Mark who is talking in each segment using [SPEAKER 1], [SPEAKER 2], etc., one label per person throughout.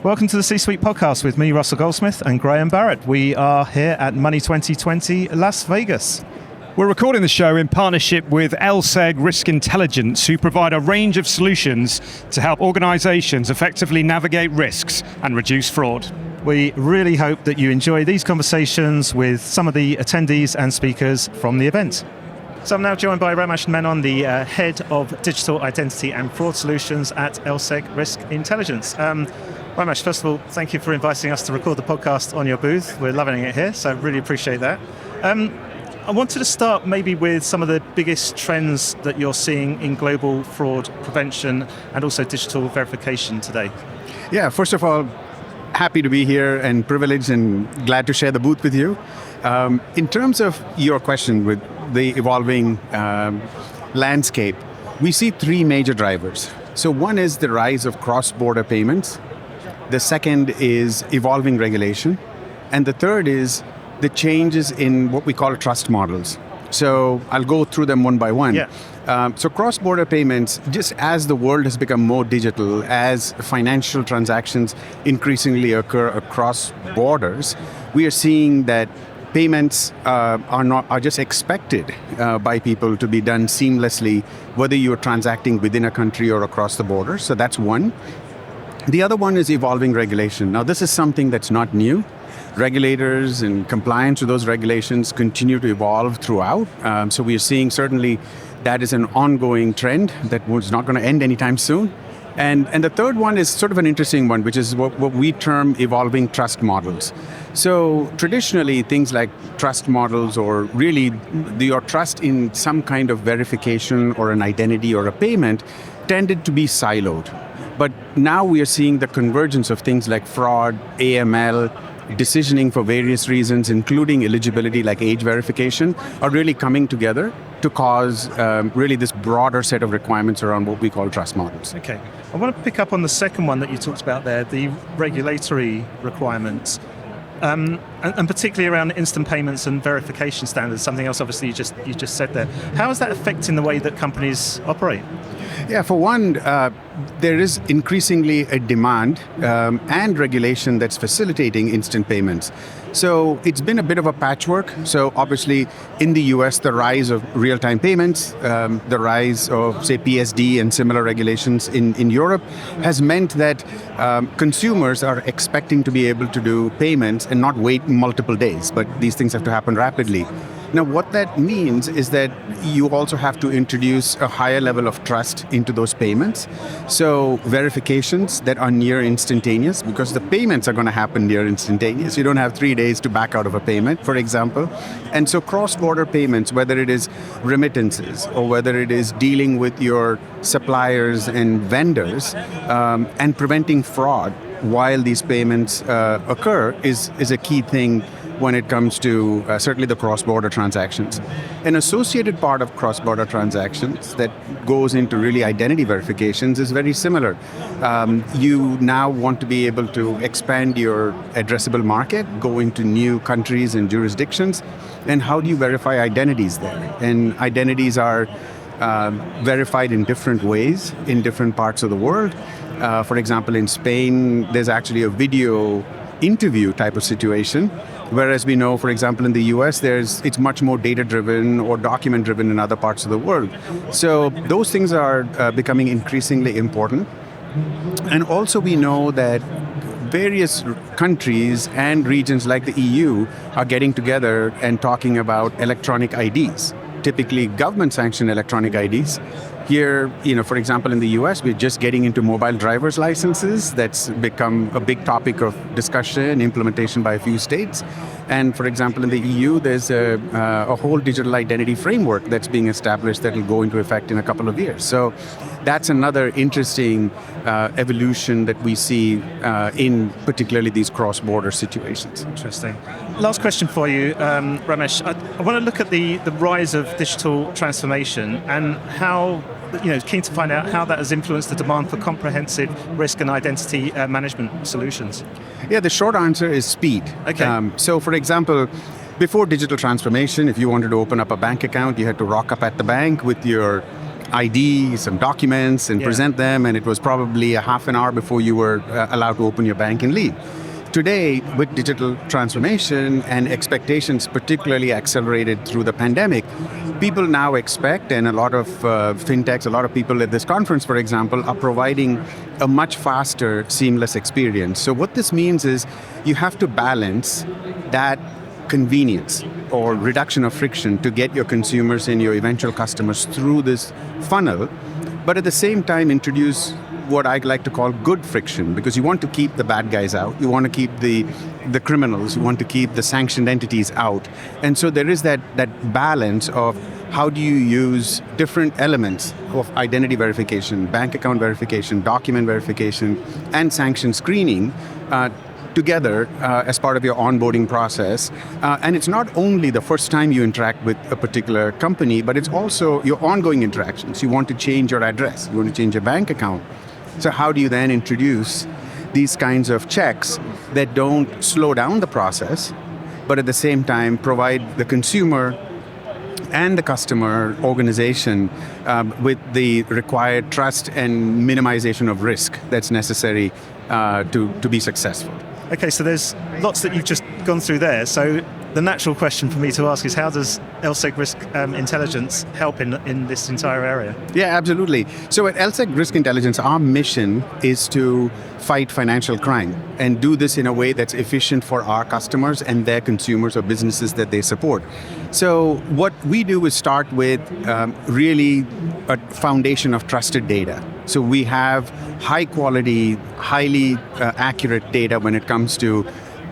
[SPEAKER 1] Welcome to the C-Suite podcast with me, Russell Goldsmith, and Graham Barrett. We are here at Money20 Las Vegas.
[SPEAKER 2] We're recording the show in partnership with LSEG Risk Intelligence, who provide a range of solutions to help organizations effectively navigate risks and reduce fraud.
[SPEAKER 1] We really hope that you enjoy these conversations with some of the attendees and speakers from the event. So I'm now joined by Ramesh and Menon, the Head of Digital Identity and Fraud Solutions at LSEG Risk Intelligence. Ramesh, first of all, thank you for inviting us to record the podcast on your booth. We're loving it here, so I really appreciate that. I wanted to start maybe with some of the biggest trends that you're seeing in global fraud prevention and also digital verification today.
[SPEAKER 3] Yeah, first of all, happy to be here and privileged and glad to share the booth with you. In terms of your question with the evolving landscape, we see three major drivers. So one is the rise of cross-border payments. The second is evolving regulation. And the third is the changes in what we call trust models. So I'll go through them one by one.
[SPEAKER 1] Yeah.
[SPEAKER 3] So cross-border payments, just as the world has become more digital, as financial transactions increasingly occur across borders, we are seeing that payments are just expected by people to be done seamlessly, whether you're transacting within a country or across the border. So that's one. The other one is evolving regulation. Now, this is something that's not new. Regulators and compliance with those regulations continue to evolve throughout. So we are seeing certainly that is an ongoing trend that was not going to end anytime soon. And the third one is sort of an interesting one, which is what we term evolving trust models. So traditionally, things like trust models or really your trust in some kind of verification or an identity or a payment tended to be siloed. But now we are seeing the convergence of things like fraud, AML, decisioning for various reasons, including eligibility like age verification, are really coming together to cause really this broader set of requirements around what we call trust models.
[SPEAKER 1] Okay. I want to pick up on the second one that you talked about there, the regulatory requirements, and particularly around instant payments and verification standards, something else obviously you just said there. How is that affecting the way that companies operate?
[SPEAKER 3] Yeah, for one, there is increasingly a demand and regulation that's facilitating instant payments. So it's been a bit of a patchwork. So obviously in the US, the rise of real-time payments, the rise of, say, PSD and similar regulations in Europe has meant that consumers are expecting to be able to do payments and not wait multiple days, but these things have to happen rapidly. Now, what that means is that you also have to introduce a higher level of trust into those payments. So verifications that are near instantaneous, because the payments are going to happen near instantaneous. You don't have 3 days to back out of a payment, for example. And so cross-border payments, whether it is remittances or whether it is dealing with your suppliers and vendors and preventing fraud while these payments occur is a key thing when it comes to certainly the cross-border transactions. An associated part of cross-border transactions that goes into really identity verifications is very similar. You now want to be able to expand your addressable market, go into new countries and jurisdictions, and how do you verify identities there? And identities are verified in different ways in different parts of the world. For example, in Spain, there's actually a video interview type of situation, whereas we know, for example, in the US, it's much more data-driven or document-driven in other parts of the world. So those things are becoming increasingly important. And also we know that various countries and regions like the EU are getting together and talking about electronic IDs, typically government-sanctioned electronic IDs. Here, for example, in the US, we're just getting into mobile driver's licenses. That's become a big topic of discussion, implementation by a few states. And for example, in the EU, there's a whole digital identity framework that's being established that will go into effect in a couple of years. So that's another interesting evolution that we see in particularly these cross-border situations.
[SPEAKER 1] Interesting. Last question for you, Ramesh. I want to look at the rise of digital transformation and how, keen to find out how that has influenced the demand for comprehensive risk and identity management solutions.
[SPEAKER 3] Yeah, the short answer is speed.
[SPEAKER 1] Okay.
[SPEAKER 3] So for example, before digital transformation, if you wanted to open up a bank account, you had to rock up at the bank with your ID, some documents, and present them, and it was probably a half an hour before you were allowed to open your bank and leave. Today, with digital transformation and expectations particularly accelerated through the pandemic, people now expect, and a lot of fintechs, a lot of people at this conference, for example, are providing a much faster, seamless experience. So what this means is you have to balance that convenience or reduction of friction to get your consumers and your eventual customers through this funnel, but at the same time introduce what I like to call good friction, because you want to keep the bad guys out, you want to keep the criminals, you want to keep the sanctioned entities out. And so there is that balance of how do you use different elements of identity verification, bank account verification, document verification, and sanction screening together as part of your onboarding process. And it's not only the first time you interact with a particular company, but it's also your ongoing interactions. You want to change your address, you want to change your bank account. So how do you then introduce these kinds of checks that don't slow down the process, but at the same time provide the consumer and the customer organization with the required trust and minimization of risk that's necessary to be successful?
[SPEAKER 1] Okay, so there's lots that you've just gone through there. So the natural question for me to ask is, how does LSEG Risk Intelligence help in this entire area?
[SPEAKER 3] Yeah, absolutely. So at LSEG Risk Intelligence, our mission is to fight financial crime and do this in a way that's efficient for our customers and their consumers or businesses that they support. So what we do is start with really a foundation of trusted data. So we have high quality, highly accurate data when it comes to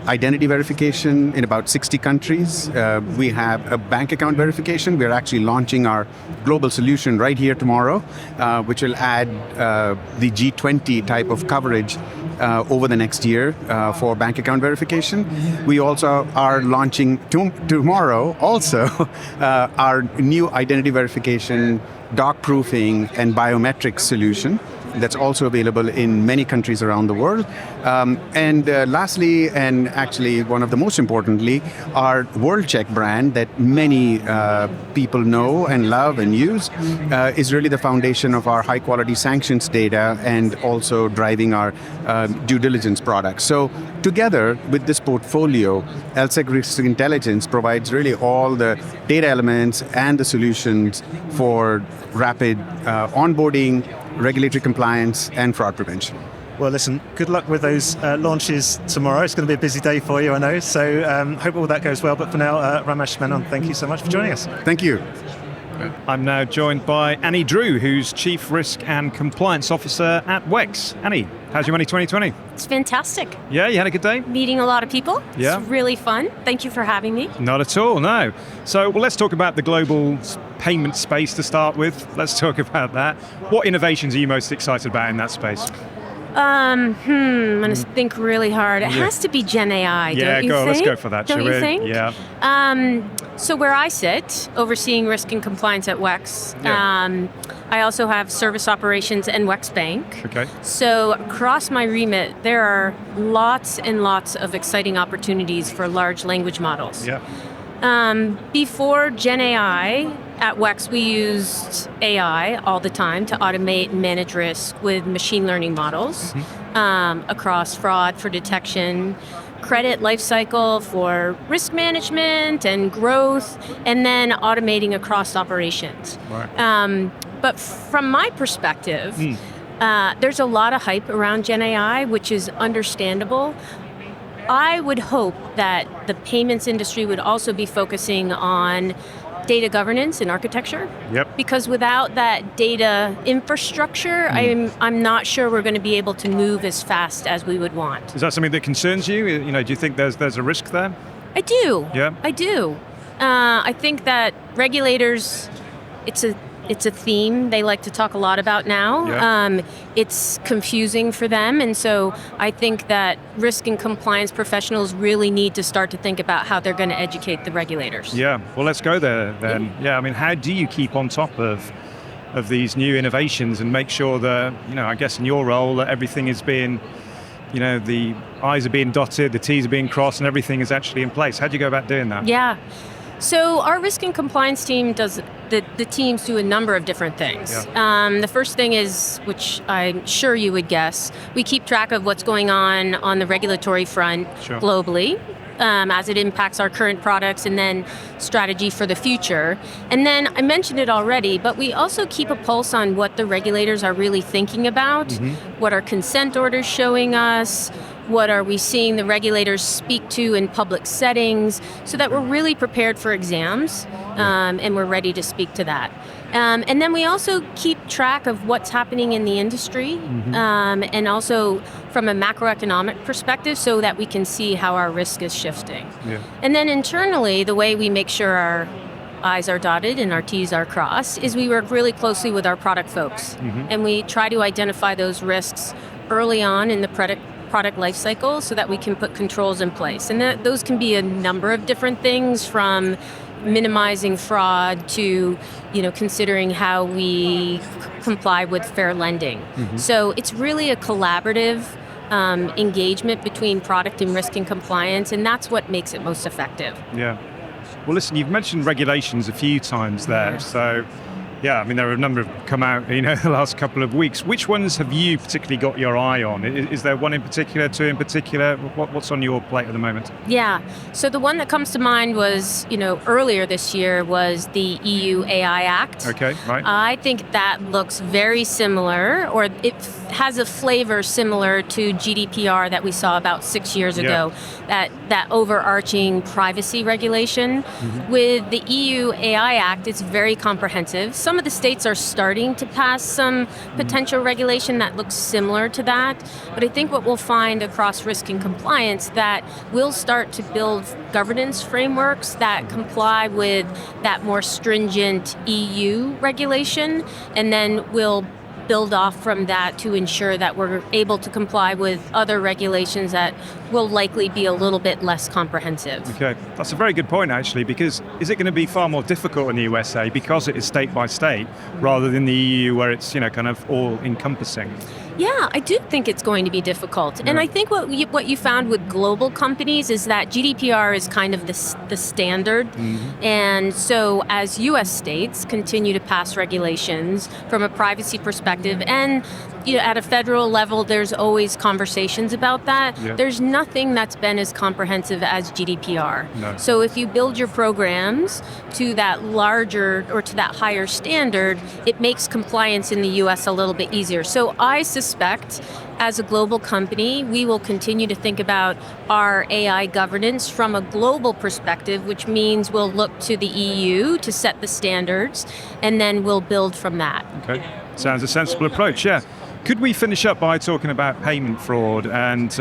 [SPEAKER 3] identity verification in about 60 countries. We have a bank account verification. We're actually launching our global solution right here tomorrow, which will add the G20 type of coverage over the next year for bank account verification. We also are launching tomorrow also our new identity verification, doc proofing, and biometrics solution that's also available in many countries around the world. And lastly, and actually one of the most importantly, our WorldCheck brand that many people know and love and use is really the foundation of our high quality sanctions data and also driving our due diligence products. So together with this portfolio, LSEG Risk Intelligence provides really all the data elements and the solutions for rapid onboarding, regulatory compliance, and fraud prevention.
[SPEAKER 1] Well, listen, good luck with those launches tomorrow. It's going to be a busy day for you, I know. So hope all that goes well. But for now, Ramesh, Menon, thank you so much for joining us.
[SPEAKER 3] Thank you.
[SPEAKER 2] I'm now joined by Annie Drew, who's Chief Risk and Compliance Officer at WEX. Annie, how's your Money20?
[SPEAKER 4] It's fantastic.
[SPEAKER 2] Yeah, you had a good day?
[SPEAKER 4] Meeting a lot of people.
[SPEAKER 2] Yeah.
[SPEAKER 4] It's really fun. Thank you for having me.
[SPEAKER 2] Not at all, no. So, well, let's talk about the global payment space to start with. Let's talk about that. What innovations are you most excited about in that space?
[SPEAKER 4] I'm going to think really hard. It has to be Gen AI, don't you think?
[SPEAKER 2] Yeah, let's go for that,
[SPEAKER 4] don't you think?
[SPEAKER 2] Yeah.
[SPEAKER 4] So where I sit, overseeing risk and compliance at WEX, I also have service operations and WEX Bank.
[SPEAKER 2] Okay.
[SPEAKER 4] So across my remit, there are lots and lots of exciting opportunities for large language models.
[SPEAKER 2] Yeah.
[SPEAKER 4] Before Gen AI, at WEX we used AI all the time to automate and manage risk with machine learning models across fraud for detection, credit lifecycle for risk management and growth, and then automating across operations.
[SPEAKER 2] Right.
[SPEAKER 4] But from my perspective, there's a lot of hype around Gen AI, which is understandable. I would hope that the payments industry would also be focusing on data governance and architecture.
[SPEAKER 2] Yep.
[SPEAKER 4] Because without that data infrastructure, I'm not sure we're going to be able to move as fast as we would want.
[SPEAKER 2] Is that something that concerns you? You know, do you think there's a risk there?
[SPEAKER 4] I do.
[SPEAKER 2] Yeah.
[SPEAKER 4] I do. I think that regulators, it's a theme they like to talk a lot about now.
[SPEAKER 2] Yeah.
[SPEAKER 4] It's confusing for them, and so I think that risk and compliance professionals really need to start to think about how they're going to educate the regulators.
[SPEAKER 2] Yeah, well, let's go there then. Yeah, I mean, how do you keep on top of these new innovations and make sure that, you know, I guess in your role, that everything is being, you know, the I's are being dotted, the T's are being crossed, and everything is actually in place? How do you go about doing that?
[SPEAKER 4] Yeah. So our risk and compliance team does the teams do a number of different things.
[SPEAKER 2] Yeah.
[SPEAKER 4] The first thing is, which I'm sure you would guess, we keep track of what's going on the regulatory front
[SPEAKER 2] Sure.
[SPEAKER 4] globally, as it impacts our current products, and then strategy for the future. And then I mentioned it already, but we also keep a pulse on what the regulators are really thinking about, what are consent orders showing us, what are we seeing the regulators speak to in public settings, so that we're really prepared for exams, and we're ready to speak to that. And then we also keep track of what's happening in the industry, and also from a macroeconomic perspective, so that we can see how our risk is shifting.
[SPEAKER 2] Yeah.
[SPEAKER 4] And then internally, the way we make sure our I's are dotted and our T's are crossed is we work really closely with our product folks. And we try to identify those risks early on in the product life cycle so that we can put controls in place. And those can be a number of different things, from minimizing fraud to considering how we comply with fair lending. So it's really a collaborative engagement between product and risk and compliance, and that's what makes it most effective.
[SPEAKER 2] Yeah. Well, listen, you've mentioned regulations a few times there. So, yeah, I mean, there are a number of come out, the last couple of weeks. Which ones have you particularly got your eye on? Is there one in particular, two in particular? What's on your plate at the moment?
[SPEAKER 4] Yeah. So the one that comes to mind was, earlier this year was the EU AI Act.
[SPEAKER 2] Okay, right.
[SPEAKER 4] I think that looks very similar, or it has a flavor similar to GDPR that we saw about 6 years ago, that overarching privacy regulation. With the EU AI Act, it's very comprehensive. Some of the states are starting to pass some potential regulation that looks similar to that, but I think what we'll find across risk and compliance, that we'll start to build governance frameworks that comply with that more stringent EU regulation, and then we'll build off from that to ensure that we're able to comply with other regulations that will likely be a little bit less comprehensive.
[SPEAKER 2] Okay, that's a very good point, actually, because is it going to be far more difficult in the USA because it is state by state rather than the EU where it's kind of all encompassing?
[SPEAKER 4] Yeah, I do think it's going to be difficult. And I think what you found with global companies is that GDPR is kind of the standard. And so as US states continue to pass regulations from a privacy perspective, and at a federal level, there's always conversations about that.
[SPEAKER 2] Yeah.
[SPEAKER 4] There's nothing that's been as comprehensive as GDPR.
[SPEAKER 2] No.
[SPEAKER 4] So if you build your programs to that larger or to that higher standard, it makes compliance in the US a little bit easier. So I suspect, as a global company, we will continue to think about our AI governance from a global perspective, which means we'll look to the EU to set the standards, and then we'll build from that.
[SPEAKER 2] Okay, sounds a sensible approach, yeah. Could we finish up by talking about payment fraud and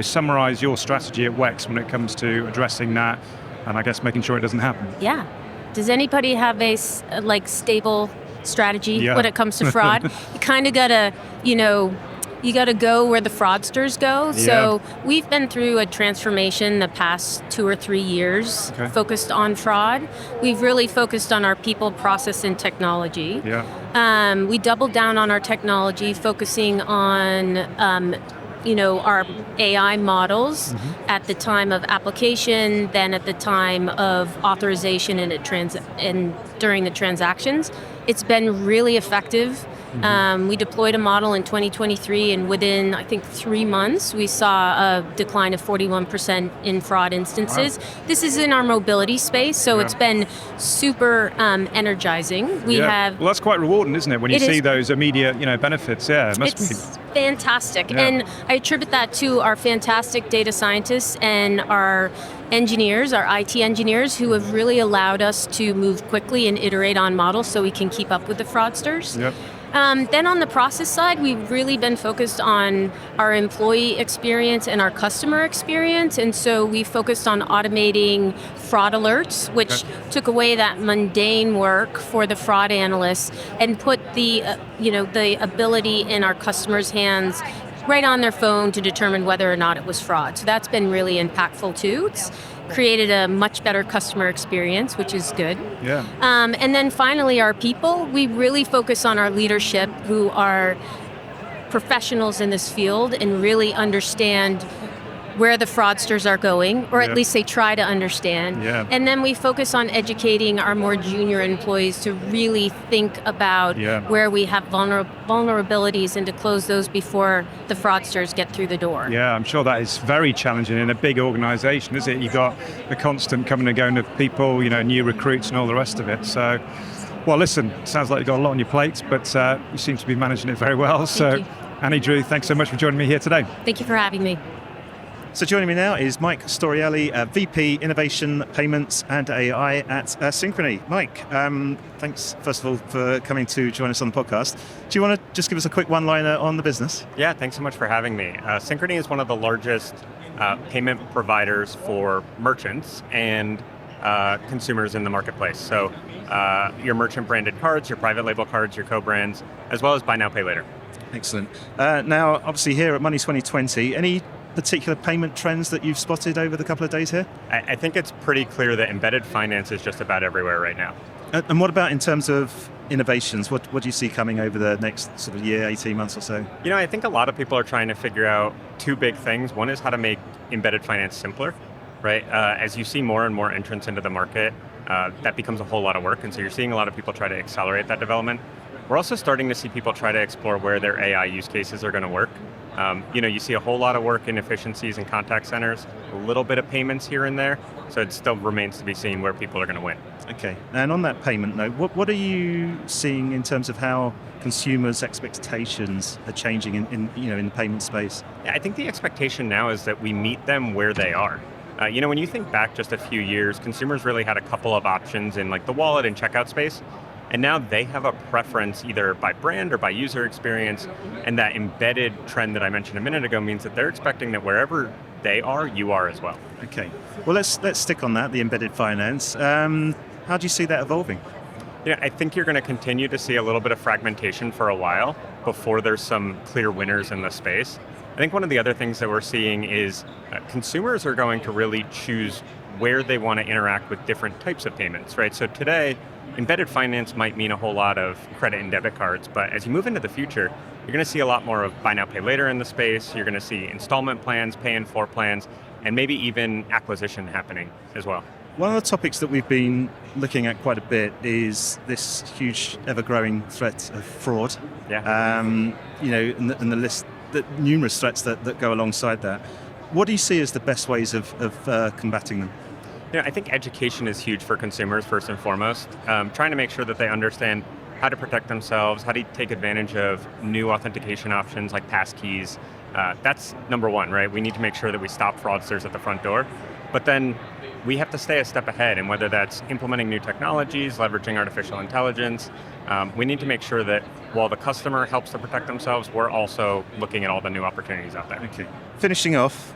[SPEAKER 2] summarize your strategy at WEX when it comes to addressing that, and I guess making sure it doesn't happen?
[SPEAKER 4] Yeah. Does anybody have a stable strategy when it comes to fraud? You kind of gotta, you got to go where the fraudsters go.
[SPEAKER 2] Yeah.
[SPEAKER 4] So we've been through a transformation the past 2 or 3 years focused on fraud. We've really focused on our people, process, and technology.
[SPEAKER 2] Yeah.
[SPEAKER 4] We doubled down on our technology, focusing on our AI models at the time of application, then at the time of authorization and during the transactions. It's been really effective. We deployed a model in 2023, and within, I think, 3 months, we saw a decline of 41% in fraud instances. Wow. This is in our mobility space, so it's been super energizing.
[SPEAKER 2] Well, that's quite rewarding, isn't it? When you see those immediate, benefits. Yeah, it must be.
[SPEAKER 4] It's fantastic, and I attribute that to our fantastic data scientists and our engineers, our IT engineers, who have really allowed us to move quickly and iterate on models so we can keep up with the fraudsters.
[SPEAKER 2] Yep.
[SPEAKER 4] Then on the process side, we've really been focused on our employee experience and our customer experience, and so we focused on automating fraud alerts, which took away that mundane work for the fraud analysts and put the ability in our customers' hands right on their phone to determine whether or not it was fraud. So that's been really impactful too. It's created a much better customer experience, which is good.
[SPEAKER 2] Yeah.
[SPEAKER 4] And then finally, our people. We really focus on our leadership, who are professionals in this field and really understand where the fraudsters are going, or at
[SPEAKER 2] Yeah.
[SPEAKER 4] least they try to understand.
[SPEAKER 2] Yeah.
[SPEAKER 4] And then we focus on educating our more junior employees to really think about
[SPEAKER 2] Yeah.
[SPEAKER 4] where we have vulnerabilities and to close those before the fraudsters get through the door.
[SPEAKER 2] Yeah, I'm sure that is very challenging in a big organisation, is it? You've got the constant coming and going of people, new recruits and all the rest of it. So, well, listen, sounds like you've got a lot on your plate, but you seem to be managing it very well. So,
[SPEAKER 4] you.
[SPEAKER 2] Annie, Drew, thanks so much for joining me here today.
[SPEAKER 4] Thank you for having me.
[SPEAKER 1] So joining me now is Mike Storiale, VP Innovation, Payments and AI at Synchrony. Mike, thanks first of all for coming to join us on the podcast. Do you want to just give us a quick one-liner on the business?
[SPEAKER 5] Yeah, thanks so much for having me. Synchrony is one of the largest payment providers for merchants and consumers in the marketplace. So your merchant branded cards, your private label cards, your co-brands, as well as buy now, pay later.
[SPEAKER 1] Excellent. Now, obviously here at Money20, any particular payment trends that you've spotted over the couple of days here?
[SPEAKER 5] I think it's pretty clear that embedded finance is just about everywhere right now.
[SPEAKER 1] And what about in terms of innovations? What do you see coming over the next sort of year, 18 months or so?
[SPEAKER 5] I think a lot of people are trying to figure out two big things. One is how to make embedded finance simpler, right? As you see more and more entrants into the market, that becomes a whole lot of work. And so you're seeing a lot of people try to accelerate that development. We're also starting to see people try to explore where their AI use cases are going to work. You see a whole lot of work in efficiencies and contact centers, a little bit of payments here and there, so it still remains to be seen where people are going to win.
[SPEAKER 1] Okay, and on that payment note, what are you seeing in terms of how consumers' expectations are changing in the payment space?
[SPEAKER 5] I think the expectation now is that we meet them where they are. When you think back just a few years, consumers really had a couple of options in like the wallet and checkout space. And now they have a preference either by brand or by user experience. And that embedded trend that I mentioned a minute ago means that they're expecting that wherever they are, you are as well.
[SPEAKER 1] Okay. Well, let's stick on that, the embedded finance. How do you see that evolving?
[SPEAKER 5] I think you're going to continue to see a little bit of fragmentation for a while before there's some clear winners in the space. I think one of the other things that we're seeing is consumers are going to really choose where they want to interact with different types of payments, right? So today, embedded finance might mean a whole lot of credit and debit cards, but as you move into the future, you're going to see a lot more of buy now, pay later in the space. You're going to see installment plans, pay in 4 plans, and maybe even acquisition happening as well.
[SPEAKER 1] One of the topics that we've been looking at quite a bit is this huge, ever-growing threat of fraud.
[SPEAKER 5] Yeah.
[SPEAKER 1] And the list, the numerous threats that go alongside that. What do you see as the best ways of combating them?
[SPEAKER 5] I think education is huge for consumers first and foremost. Trying to make sure that they understand how to protect themselves, how to take advantage of new authentication options like passkeys. That's number one, right? We need to make sure that we stop fraudsters at the front door. But then we have to stay a step ahead, and whether that's implementing new technologies, leveraging artificial intelligence, we need to make sure that while the customer helps to protect themselves, we're also looking at all the new opportunities out there.
[SPEAKER 1] Okay. Finishing off,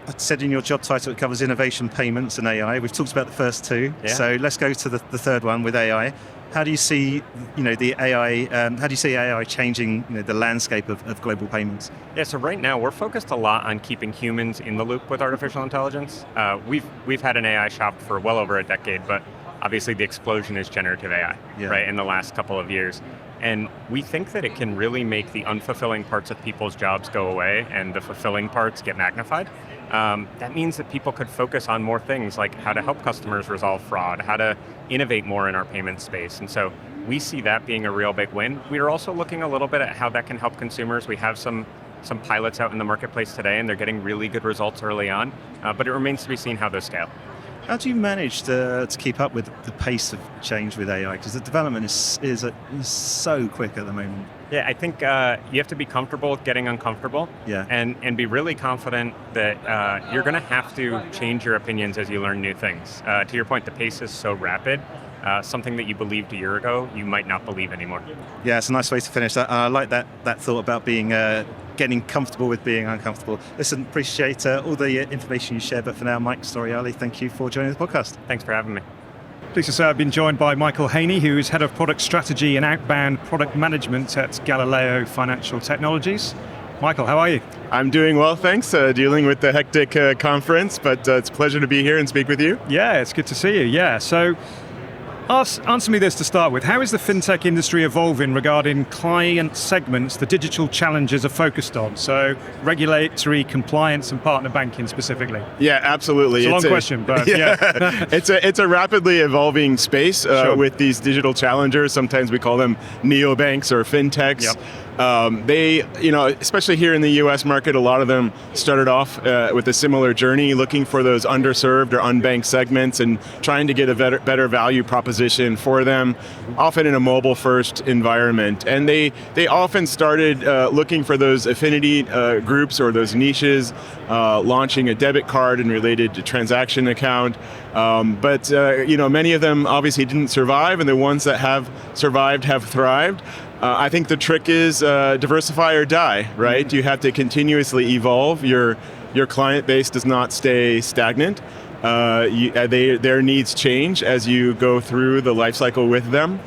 [SPEAKER 1] I said in your job title it covers innovation, payments, and AI. We've talked about the first two, so let's go to the third one with AI. How do you see, the AI? How do you see AI changing, the landscape of global payments?
[SPEAKER 5] Yeah, so right now we're focused a lot on keeping humans in the loop with artificial intelligence. We've had an AI shop for well over a decade, but obviously the explosion is generative AI, right, in the last couple of years. And we think that it can really make the unfulfilling parts of people's jobs go away and the fulfilling parts get magnified. That means that people could focus on more things like how to help customers resolve fraud, how to innovate more in our payment space. And so we see that being a real big win. We are also looking a little bit at how that can help consumers. We have some pilots out in the marketplace today, and they're getting really good results early on, but it remains to be seen how those scale.
[SPEAKER 1] How do you manage to keep up with the pace of change with AI? Because the development is so quick at the moment.
[SPEAKER 5] Yeah, I think you have to be comfortable with getting uncomfortable, and be really confident that you're going to have to change your opinions as you learn new things. To your point, the pace is so rapid. Something that you believed a year ago, you might not believe anymore.
[SPEAKER 1] Yeah, it's a nice way to finish that. I like that thought about being getting comfortable with being uncomfortable. Listen, appreciate all the information you shared, but for now, Mike Storiale, thank you for joining the podcast.
[SPEAKER 5] Thanks for having me.
[SPEAKER 2] Pleased to say I've been joined by Michael Haney, who is Head of Product Strategy and Outbound Product Management at Galileo Financial Technologies. Michael, how are you?
[SPEAKER 6] I'm doing well, thanks. Dealing with the hectic conference, but it's a pleasure to be here and speak with you.
[SPEAKER 2] Yeah, it's good to see you. Yeah, so Answer me this to start with. How is the fintech industry evolving regarding client segments the digital challenges are focused on? So regulatory, compliance, and partner banking specifically.
[SPEAKER 6] Yeah, absolutely.
[SPEAKER 2] It's a long question, but yeah.
[SPEAKER 6] It's a rapidly evolving space
[SPEAKER 2] Sure.
[SPEAKER 6] with these digital challengers. Sometimes we call them neobanks or fintechs.
[SPEAKER 2] Yep.
[SPEAKER 6] They, especially here in the U.S. market, a lot of them started off with a similar journey, looking for those underserved or unbanked segments and trying to get a better value proposition for them, often in a mobile-first environment. And they often started looking for those affinity groups or those niches, launching a debit card and related transaction account. But many of them obviously didn't survive, and the ones that have survived have thrived. I think the trick is diversify or die, right? You have to continuously evolve. Your client base does not stay stagnant. Their needs change as you go through the life cycle with them.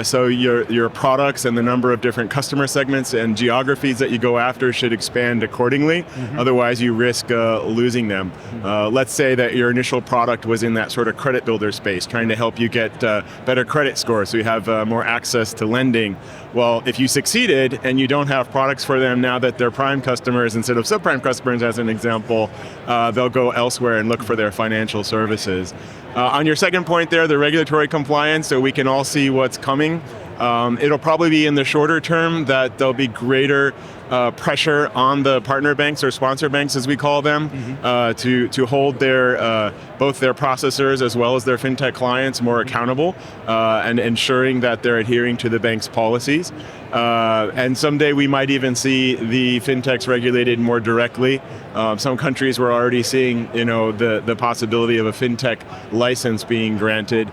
[SPEAKER 6] So your products and the number of different customer segments and geographies that you go after should expand accordingly. Mm-hmm. Otherwise, you risk losing them. Let's say that your initial product was in that sort of credit builder space, trying to help you get better credit scores so you have more access to lending. Well, if you succeeded and you don't have products for them now that they're prime customers instead of subprime customers, as an example, they'll go elsewhere and look for their financial services. On your second point there, the regulatory compliance, so we can all see what's coming. It'll probably be in the shorter term that there'll be greater pressure on the partner banks or sponsor banks, as we call them, to hold their both their processors as well as their fintech clients more accountable and ensuring that they're adhering to the bank's policies. And someday we might even see the fintechs regulated more directly. Some countries we're already seeing, the possibility of a fintech license being granted,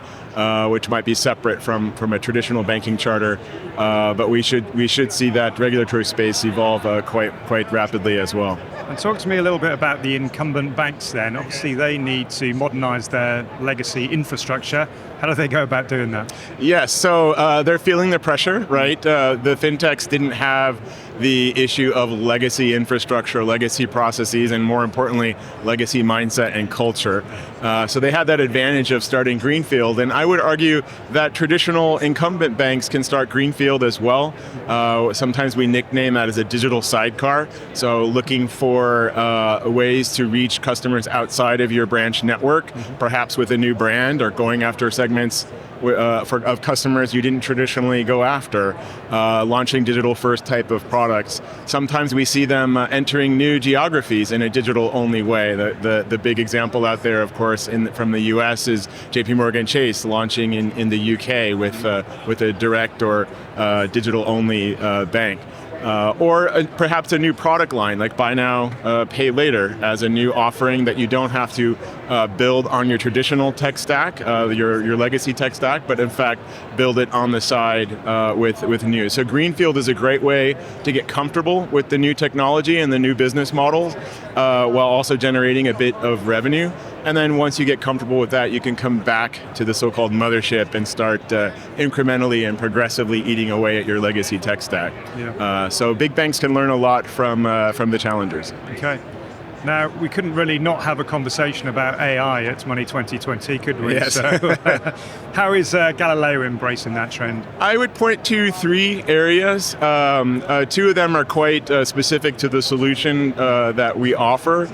[SPEAKER 6] which might be separate from a traditional banking charter. But we should see that regulatory space evolve quite rapidly as well.
[SPEAKER 2] And talk to me a little bit about the incumbent banks then. Obviously they need to modernize their legacy infrastructure. How do they go about doing that?
[SPEAKER 6] Yes, so they're feeling the pressure, right? The fintechs didn't have the issue of legacy infrastructure, legacy processes, and more importantly, legacy mindset and culture. So they had that advantage of starting greenfield, and I would argue that traditional incumbent banks can start greenfield as well. Sometimes we nickname that as a digital sidecar, so looking for ways to reach customers outside of your branch network, perhaps with a new brand or going after segments of customers you didn't traditionally go after, launching digital-first type of products. Sometimes we see them entering new geographies in a digital-only way. The big example out there, of course, from the US is JP Morgan Chase launching in the UK with a direct or digital-only bank. Or perhaps a new product line like buy now, pay later as a new offering that you don't have to build on your traditional tech stack, your legacy tech stack, but in fact build it on the side with new. So greenfield is a great way to get comfortable with the new technology and the new business models while also generating a bit of revenue. And then once you get comfortable with that, you can come back to the so-called mothership and start incrementally and progressively eating away at your legacy tech stack. Yeah. So big banks can learn a lot from the challengers.
[SPEAKER 2] Okay. Now, we couldn't really not have a conversation about AI at Money 2020, could we?
[SPEAKER 6] Yes.
[SPEAKER 2] So, how is Galileo embracing that trend?
[SPEAKER 6] I would point to three areas. Two of them are quite specific to the solution that we offer.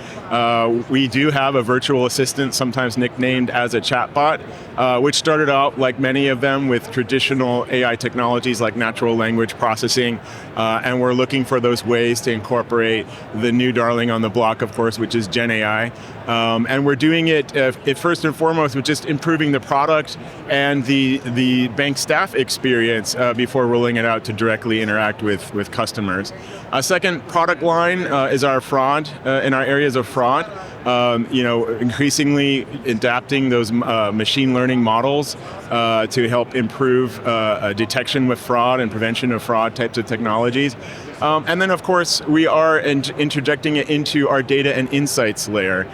[SPEAKER 6] We do have a virtual assistant, sometimes nicknamed as a chatbot, which started out, like many of them, with traditional AI technologies like natural language processing, and we're looking for those ways to incorporate the new darling on the block, of course, which is Gen AI. And we're doing it first and foremost with just improving the product and the bank staff experience before rolling it out to directly interact with customers. A second product line is our fraud, in our areas of fraud. Increasingly adapting those machine learning models to help improve detection with fraud and prevention of fraud types of technologies. And then, of course, we are interjecting it into our data and insights layer.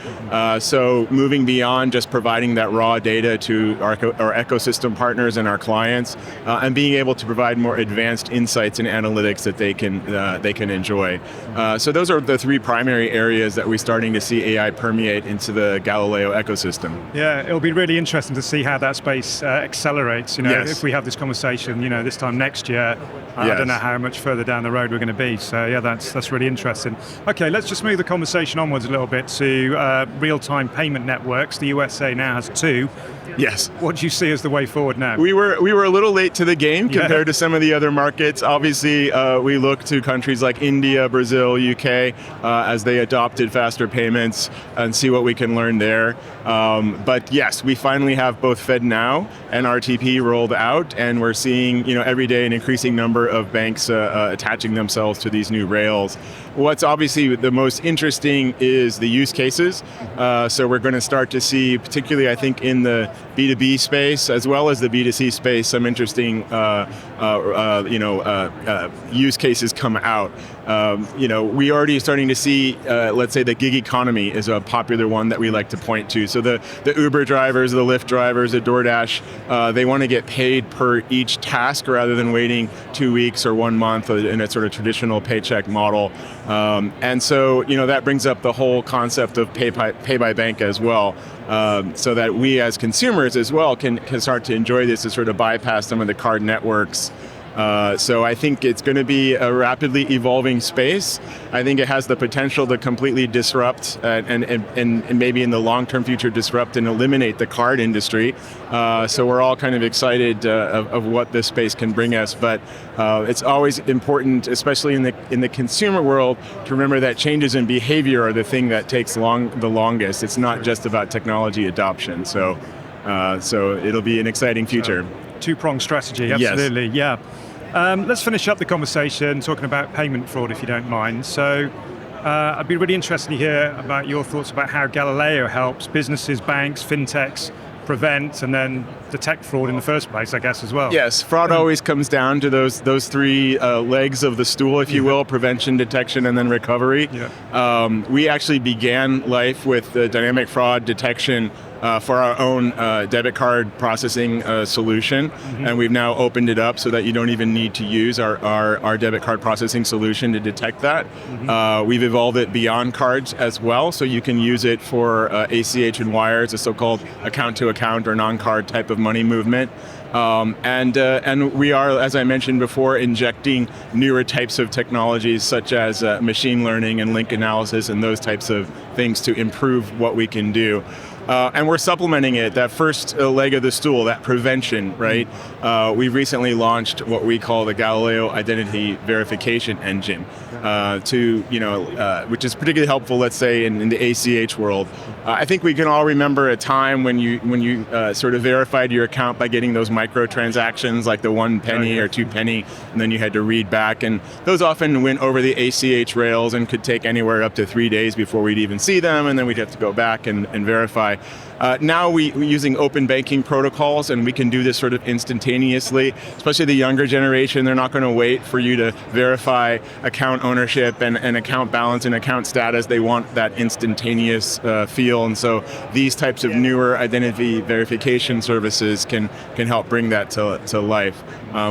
[SPEAKER 6] So moving beyond just providing that raw data to our ecosystem partners and our clients, and being able to provide more advanced insights and analytics that they can enjoy. So those are the three primary areas that we're starting to see AI permeate into the Galileo ecosystem.
[SPEAKER 2] Yeah, it'll be really interesting to see how that space accelerates.
[SPEAKER 6] Yes.
[SPEAKER 2] If we have this conversation, this time next year, I don't know how much further down the road we're going to be. So yeah, that's really interesting. Okay, let's just move the conversation onwards a little bit to real-time payment networks. The USA now has 2.
[SPEAKER 6] Yes.
[SPEAKER 2] What do you see as the way forward now?
[SPEAKER 6] We were a little late to the game compared to some of the other markets. Obviously, we look to countries like India, Brazil, UK, as they adopted faster payments and see what we can learn there. But yes, we finally have both FedNow and RTP rolled out, and we're seeing every day an increasing number of banks attaching themselves to these new rails. What's obviously the most interesting is the use cases. So we're going to start to see, particularly I think in the B2B space as well as the B2C space, some interesting use cases come out. We already starting to see, let's say the gig economy is a popular one that we like to point to. So the Uber drivers, the Lyft drivers, the DoorDash, they want to get paid per each task rather than waiting 2 weeks or 1 month in a sort of traditional paycheck model. And so, that brings up the whole concept of pay by bank as well. So that we as consumers as well can start to enjoy this to sort of bypass some of the card networks. So I think it's going to be a rapidly evolving space. I think it has the potential to completely disrupt and maybe in the long-term future disrupt and eliminate the card industry. So we're all kind of excited of what this space can bring us. But it's always important, especially in the consumer world, to remember that changes in behavior are the thing that takes the longest. It's not just about technology adoption. So it'll be an exciting future.
[SPEAKER 2] Two-pronged strategy, absolutely, yes. Yeah. Let's finish up the conversation talking about payment fraud, if you don't mind. So I'd be really interested to hear about your thoughts about how Galileo helps businesses, banks, fintechs prevent and then detect fraud in the first place, I guess, as well.
[SPEAKER 6] Yes, fraud always comes down to those 3 legs of the stool, if you will: prevention, detection, and then recovery. Yeah. We actually began life with the dynamic fraud detection for our own debit card processing solution, and we've now opened it up so that you don't even need to use our debit card processing solution to detect that. We've evolved it beyond cards as well, so you can use it for ACH and wires, a so-called account-to-account or non-card type of money movement. And we are, as I mentioned before, injecting newer types of technologies such as machine learning and link analysis and those types of things to improve what we can do. And we're supplementing it, that first leg of the stool, that prevention, right? We recently launched what we call the Galileo Identity Verification Engine, which is particularly helpful, let's say, in the ACH world. I think we can all remember a time when you sort of verified your account by getting those microtransactions, like the 1 penny or 2 penny, and then you had to read back. And those often went over the ACH rails and could take anywhere up to 3 days before we'd even see them, and then we'd have to go back and verify. Now we're using open banking protocols, and we can do this sort of instantaneously, especially the younger generation. They're not going to wait for you to verify account ownership and account balance and account status. They want that instantaneous feel, and so these types of newer identity verification services can help bring that to life.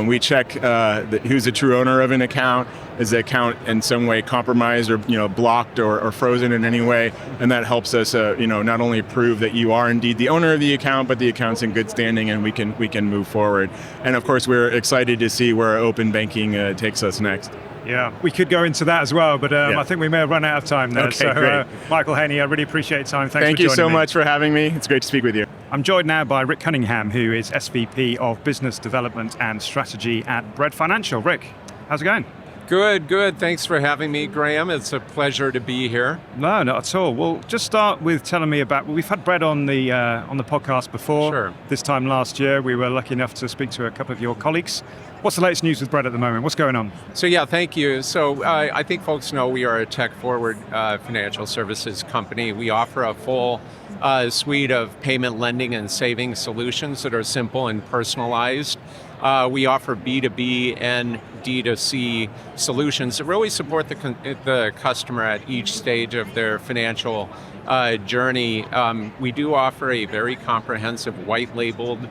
[SPEAKER 6] We check who's the true owner of an account. Is the account in some way compromised or blocked or frozen in any way? And that helps us not only prove that you are indeed the owner of the account, but the account's in good standing and we can move forward. And of course, we're excited to see where open banking takes us next.
[SPEAKER 2] Yeah, we could go into that as well, but I think we may have run out of time there.
[SPEAKER 6] Okay,
[SPEAKER 2] so,
[SPEAKER 6] great.
[SPEAKER 2] Michael Haney, I really appreciate your time. Thanks for joining me.
[SPEAKER 6] Thank you so much for having me. It's great to speak with you.
[SPEAKER 2] I'm joined now by Rick Cunningham, who is SVP of Business Development and Strategy at Bread Financial. Rick, how's it going?
[SPEAKER 7] Good. Thanks for having me, Graham. It's a pleasure to be here.
[SPEAKER 2] No, not at all. Well, just start with telling me about. We've had Brett on the podcast before.
[SPEAKER 7] Sure.
[SPEAKER 2] This time last year, we were lucky enough to speak to a couple of your colleagues. What's the latest news with Brett at the moment? What's going on?
[SPEAKER 7] So thank you. So I think folks know we are a tech-forward financial services company. We offer a full suite of payment, lending, and savings solutions that are simple and personalized. We offer B2B and D2C solutions that really support the customer at each stage of their financial journey. We do offer a very comprehensive white-labeled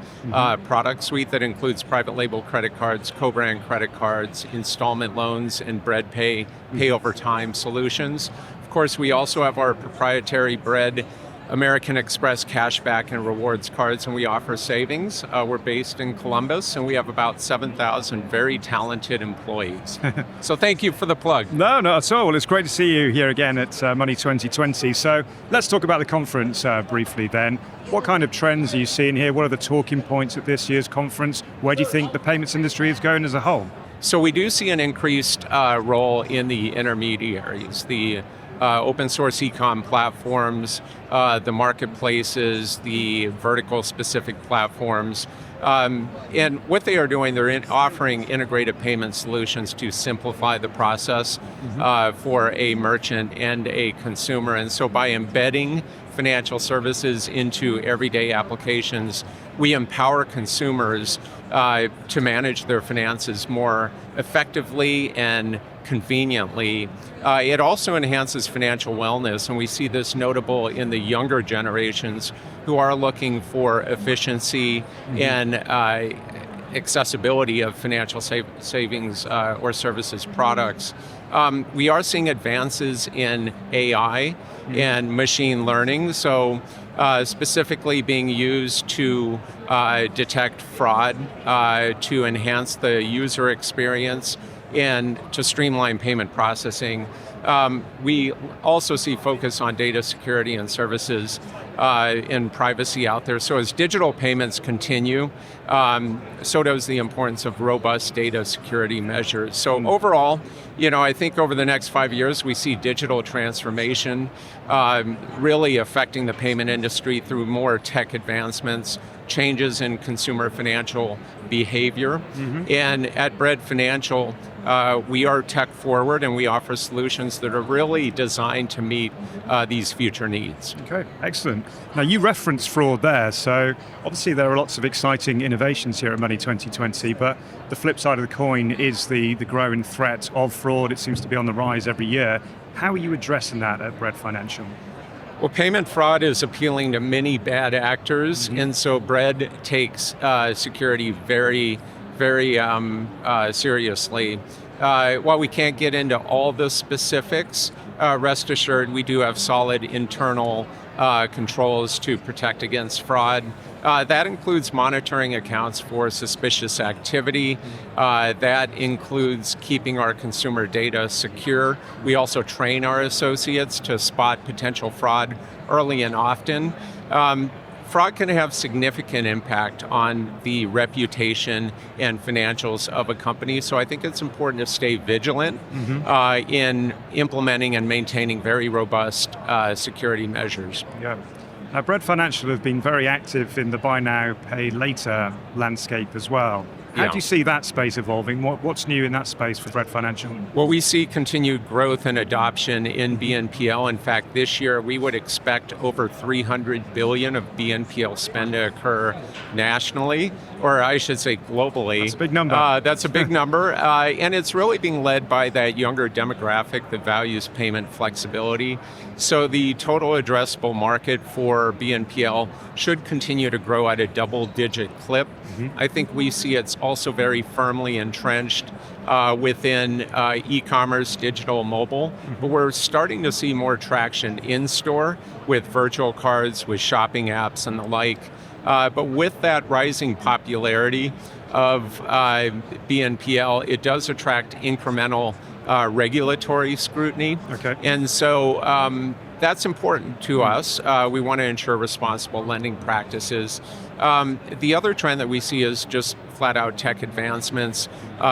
[SPEAKER 7] product suite that includes private label credit cards, co-brand credit cards, installment loans, and Bread Pay over time solutions. Of course, we also have our proprietary Bread American Express cashback and rewards cards, and we offer savings. We're based in Columbus, and we have about 7,000 very talented employees. So thank you for the plug.
[SPEAKER 2] No, not at all. Well, it's great to see you here again at Money 2020. So let's talk about the conference briefly then. What kind of trends are you seeing here? What are the talking points at this year's conference? Where do you think the payments industry is going as a whole?
[SPEAKER 7] So we do see an increased role in the intermediaries, the open source e-com platforms, the marketplaces, the vertical specific platforms. And what they are doing, they're offering integrated payment solutions to simplify the process for a merchant and a consumer. And so by embedding financial services into everyday applications, we empower consumers to manage their finances more effectively and conveniently. It also enhances financial wellness, and we see this notable in the younger generations who are looking for efficiency and accessibility of financial savings or services products. We are seeing advances in AI and machine learning, so specifically being used to detect fraud, to enhance the user experience, and to streamline payment processing. We also see focus on data security and services and privacy out there. So as digital payments continue, so does the importance of robust data security measures. So overall, I think over the next 5 years, we see digital transformation really affecting the payment industry through more tech advancements, changes in consumer financial behavior. And at Bread Financial, we are tech forward, and we offer solutions that are really designed to meet these future needs.
[SPEAKER 2] Okay, excellent. Now you referenced fraud there, so obviously there are lots of exciting innovations here at Money 2020, but the flip side of the coin is the growing threat of fraud. It seems to be on the rise every year. How are you addressing that at Bread Financial?
[SPEAKER 7] Well, payment fraud is appealing to many bad actors, and so Bread takes security very, very seriously. While we can't get into all the specifics, rest assured we do have solid internal controls to protect against fraud. That includes monitoring accounts for suspicious activity. That includes keeping our consumer data secure. We also train our associates to spot potential fraud early and often. Fraud can have significant impact on the reputation and financials of a company, so I think it's important to stay vigilant in implementing and maintaining very robust security measures.
[SPEAKER 2] Yeah. Now, Bread Financial have been very active in the buy now, pay later landscape as well. How do you see that space evolving? What's new in that space for Bread Financial?
[SPEAKER 7] Well, we see continued growth and adoption in BNPL. In fact, this year we would expect over $300 billion of BNPL spend to occur nationally, or I should say globally.
[SPEAKER 2] That's a big number.
[SPEAKER 7] That's a big number, and it's really being led by that younger demographic that values payment flexibility. So the total addressable market for BNPL should continue to grow at a double-digit clip. I think we see it's also very firmly entrenched within e-commerce, digital, mobile, but we're starting to see more traction in-store with virtual cards, with shopping apps and the like. But with that rising popularity of BNPL, it does attract incremental regulatory scrutiny.
[SPEAKER 2] Okay.
[SPEAKER 7] And so that's important to us. We want to ensure responsible lending practices. The other trend that we see is just flat out tech advancements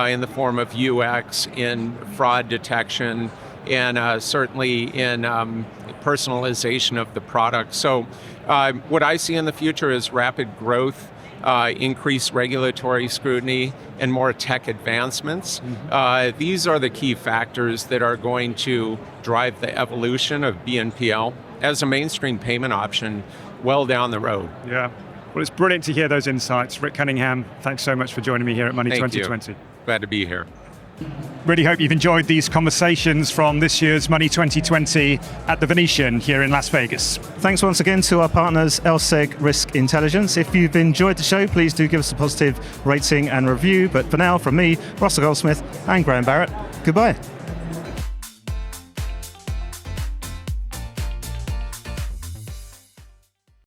[SPEAKER 7] in the form of UX, in fraud detection, and certainly in personalization of the product. So what I see in the future is rapid growth, increased regulatory scrutiny, and more tech advancements. These are the key factors that are going to drive the evolution of BNPL as a mainstream payment option well down the road.
[SPEAKER 2] Yeah. Well, it's brilliant to hear those insights. Rick Cunningham, thanks so much for joining me here at Money
[SPEAKER 7] Thank
[SPEAKER 2] 2020.
[SPEAKER 7] you. Glad to be here.
[SPEAKER 2] Really hope you've enjoyed these conversations from this year's Money 2020 at the Venetian here in Las Vegas.
[SPEAKER 1] Thanks once again to our partners, LSEG Risk Intelligence. If you've enjoyed the show, please do give us a positive rating and review. But for now, from me, Russell Goldsmith and Graham Barrett, goodbye.